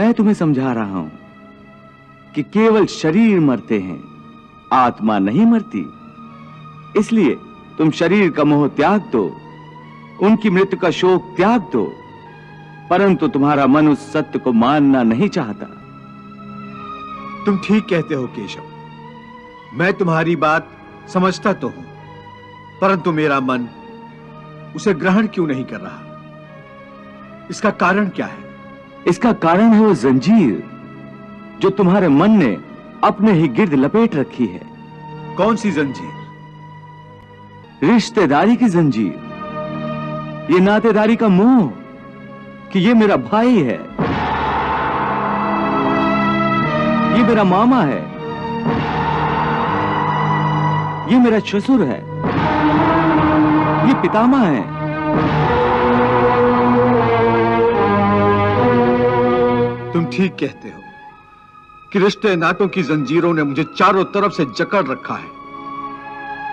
मैं तुम्हें समझा रहा हूं कि केवल शरीर मरते हैं, आत्मा नहीं मरती। इसलिए तुम शरीर का मोह त्याग दो, उनकी मृत्यु का शोक त्याग दो, परंतु तुम्हारा मन उस सत्य को मानना नहीं चाहता। तुम ठीक कहते हो केशव, मैं तुम्हारी बात समझता तो हूं, परंतु मेरा मन उसे ग्रहण क्यों नहीं कर रहा? इसका कारण क्या है? इसका कारण है वो जंजीर जो तुम्हारे मन ने अपने ही गिर्द लपेट रखी है। कौन सी जंजीर? रिश्तेदारी की जंजीर, ये नातेदारी का मोह कि ये मेरा भाई है, ये मेरा मामा है, ये मेरा ससुर है, ये पितामह है। तुम ठीक कहते हो कि रिश्ते नातों की जंजीरों ने मुझे चारों तरफ से जकड़ रखा है,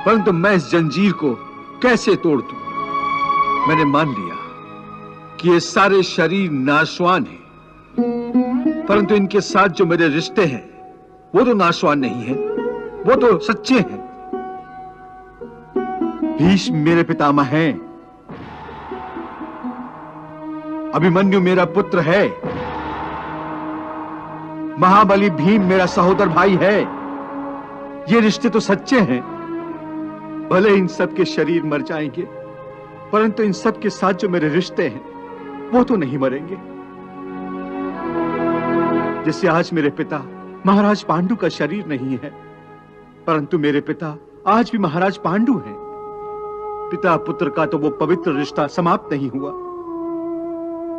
परंतु मैं इस जंजीर को कैसे तोड़ दूं? मैंने मान लिया कि ये सारे शरीर नाशवान हैं, परंतु इनके साथ जो मेरे रिश्ते हैं वो तो नाशवान नहीं है, वो तो सच्चे हैं। भीष्म मेरे पितामह हैं, अभिमन्यु मेरा पुत्र है, महाबली भीम मेरा सहोदर भाई है। ये रिश्ते तो सच्चे हैं। भले इन सब के शरीर मर जाएंगे, परंतु इन सब के साथ जो मेरे रिश्ते हैं वो तो नहीं मरेंगे। जैसे आज मेरे पिता महाराज पांडु का शरीर नहीं है, परंतु मेरे पिता आज भी महाराज पांडु हैं। पिता पुत्र का तो वो पवित्र रिश्ता समाप्त नहीं हुआ।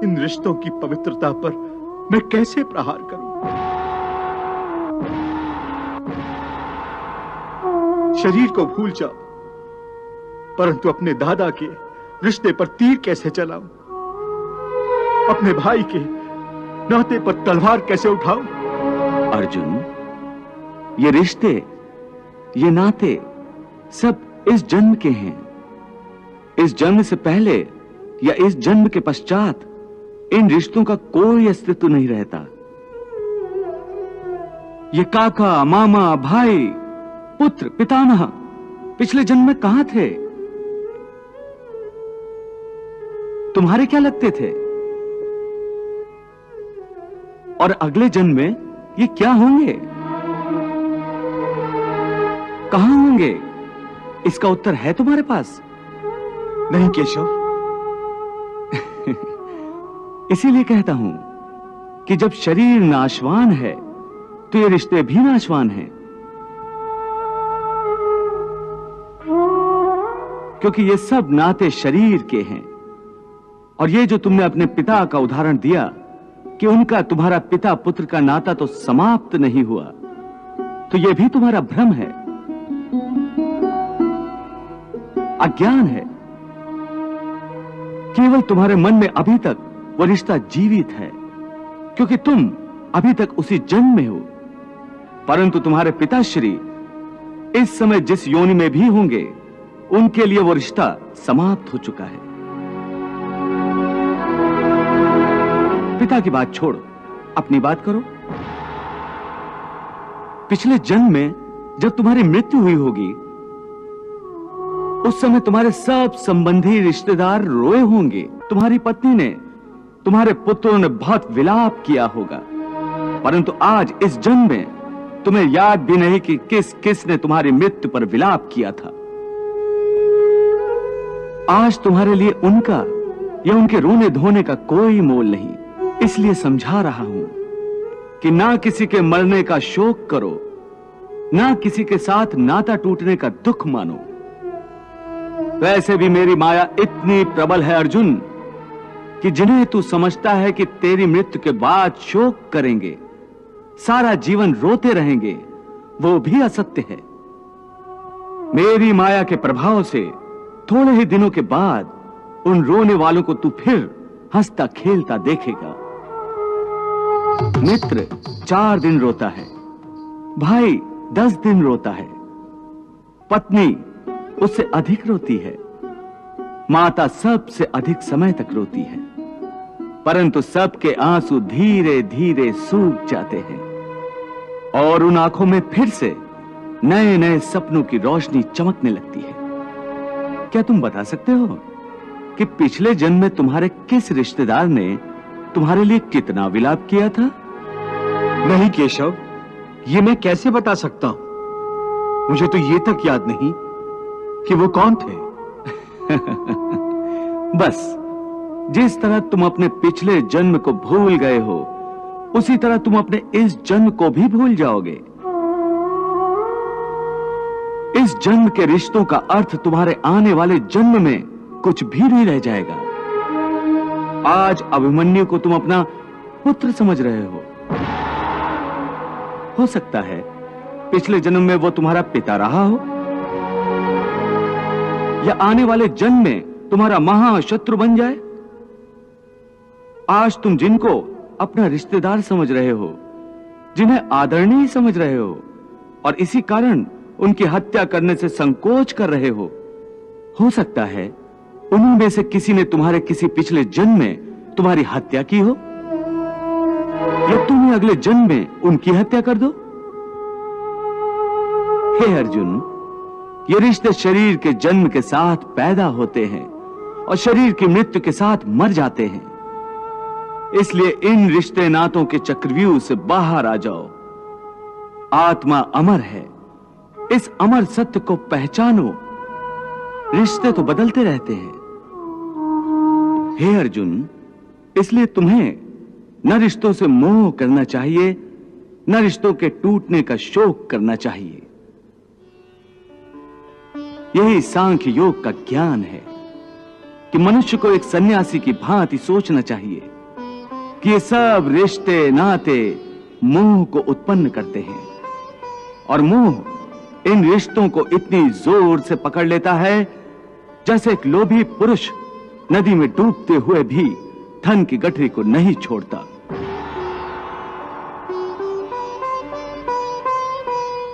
इन रिश्तों की पवित्रता पर मैं कैसे प्रहार करूं? शरीर को भूल जाओ, परंतु अपने दादा के रिश्ते पर तीर कैसे चलाऊं? अपने भाई के नाते पर तलवार कैसे उठाऊं? अर्जुन, ये रिश्ते, ये नाते सब इस जन्म के हैं। इस जन्म से पहले या इस जन्म के पश्चात इन रिश्तों का कोई अस्तित्व नहीं रहता। ये काका, मामा, भाई, पुत्र, पितामह पिछले जन्म में कहां थे? तुम्हारे क्या लगते थे? और अगले जन्म में ये क्या होंगे, कहां होंगे? इसका उत्तर है तुम्हारे पास? नहीं केशव। इसीलिए कहता हूं कि जब शरीर नाशवान है तो ये रिश्ते भी नाशवान हैं, क्योंकि ये सब नाते शरीर के हैं। और ये जो तुमने अपने पिता का उदाहरण दिया कि उनका तुम्हारा पिता पुत्र का नाता तो समाप्त नहीं हुआ, तो ये भी तुम्हारा भ्रम है, अज्ञान है। केवल तुम्हारे मन में अभी तक वो रिश्ता जीवित है, क्योंकि तुम अभी तक उसी जन्म में हो, परंतु तुम्हारे पिताश्री इस समय जिस योनि में भी होंगे, उनके लिए वो रिश्ता समाप्त हो चुका है। पिता की बात छोड़ो, अपनी बात करो। पिछले जन्म में जब तुम्हारी मृत्यु हुई होगी, उस समय तुम्हारे सब संबंधी रिश्तेदार रोए होंगे। तुम्हारी पत्नी ने, तुम्हारे पुत्रों ने बहुत विलाप किया होगा, परंतु आज इस जन्म में तुम्हें याद भी नहीं कि किस किस ने तुम्हारी मृत्यु पर विलाप किया था। आज तुम्हारे लिए उनका या उनके रोने धोने का कोई मोल नहीं। इसलिए समझा रहा हूं कि ना किसी के मरने का शोक करो, ना किसी के साथ नाता टूटने का दुख मानो। वैसे भी मेरी माया इतनी प्रबल है अर्जुन, कि जिन्हें तू समझता है कि तेरी मृत्यु के बाद शोक करेंगे, सारा जीवन रोते रहेंगे, वो भी असत्य है। मेरी माया के प्रभाव से थोड़े ही दिनों के बाद उन रोने वालों को तू फिर हंसता खेलता देखेगा। मित्र 4 दिन रोता है, भाई 10 दिन रोता है, पत्नी उससे अधिक रोती है, माता सबसे अधिक समय तक रोती है। परंतु सबके आंसू धीरे धीरे सूख जाते हैं और उन आंखों में फिर से नए नए सपनों की रोशनी चमकने लगती है। क्या तुम बता सकते हो कि पिछले जन्म में तुम्हारे किस रिश्तेदार ने तुम्हारे लिए कितना विलाप किया था? नहीं केशव, ये मैं कैसे बता सकता हूं? मुझे तो ये तक याद नहीं कि वो कौन थे। बस जिस तरह तुम अपने पिछले जन्म को भूल गए हो, उसी तरह तुम अपने इस जन्म को भी भूल जाओगे। इस जन्म के रिश्तों का अर्थ तुम्हारे आने वाले जन्म में कुछ भी नहीं रह जाएगा। आज अभिमन्यु को तुम अपना पुत्र समझ रहे हो सकता है पिछले जन्म में वो तुम्हारा पिता रहा हो, या आने वाले जन्म में तुम्हारा महाशत्रु बन जाए। आज तुम जिनको अपना रिश्तेदार समझ रहे हो, जिन्हें आदरणीय समझ रहे हो, और इसी कारण उनकी हत्या करने से संकोच कर रहे हो सकता है उन्हीं में से किसी ने तुम्हारे किसी पिछले जन्म में तुम्हारी हत्या की हो, या तुम ही अगले जन्म में उनकी हत्या कर दो। हे अर्जुन, ये रिश्ते शरीर के जन्म के साथ पैदा होते हैं और शरीर की मृत्यु के साथ मर जाते हैं। इसलिए इन रिश्ते नातों के चक्रव्यूह से बाहर आ जाओ। आत्मा अमर है, इस अमर सत्य को पहचानो। रिश्ते तो बदलते रहते हैं। हे अर्जुन, इसलिए तुम्हें न रिश्तों से मोह करना चाहिए, न रिश्तों के टूटने का शोक करना चाहिए। यही सांख्य योग का ज्ञान है कि मनुष्य को एक सन्यासी की भांति सोचना चाहिए कि ये सब रिश्ते नाते मोह को उत्पन्न करते हैं, और मोह इन रिश्तों को इतनी जोर से पकड़ लेता है जैसे एक लोभी पुरुष नदी में डूबते हुए भी धन की गठरी को नहीं छोड़ता।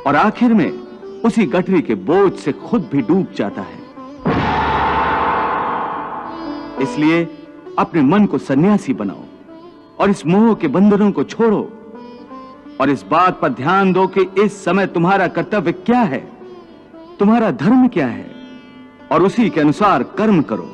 और आखिर में उसी गठरी के बोझ से खुद भी डूब जाता है। इसलिए अपने मन को सन्यासी बनाओ और इस मोह के बंधनों को छोड़ो, और इस बात पर ध्यान दो कि इस समय तुम्हारा कर्तव्य क्या है, तुम्हारा धर्म क्या है, और उसी के अनुसार कर्म करो।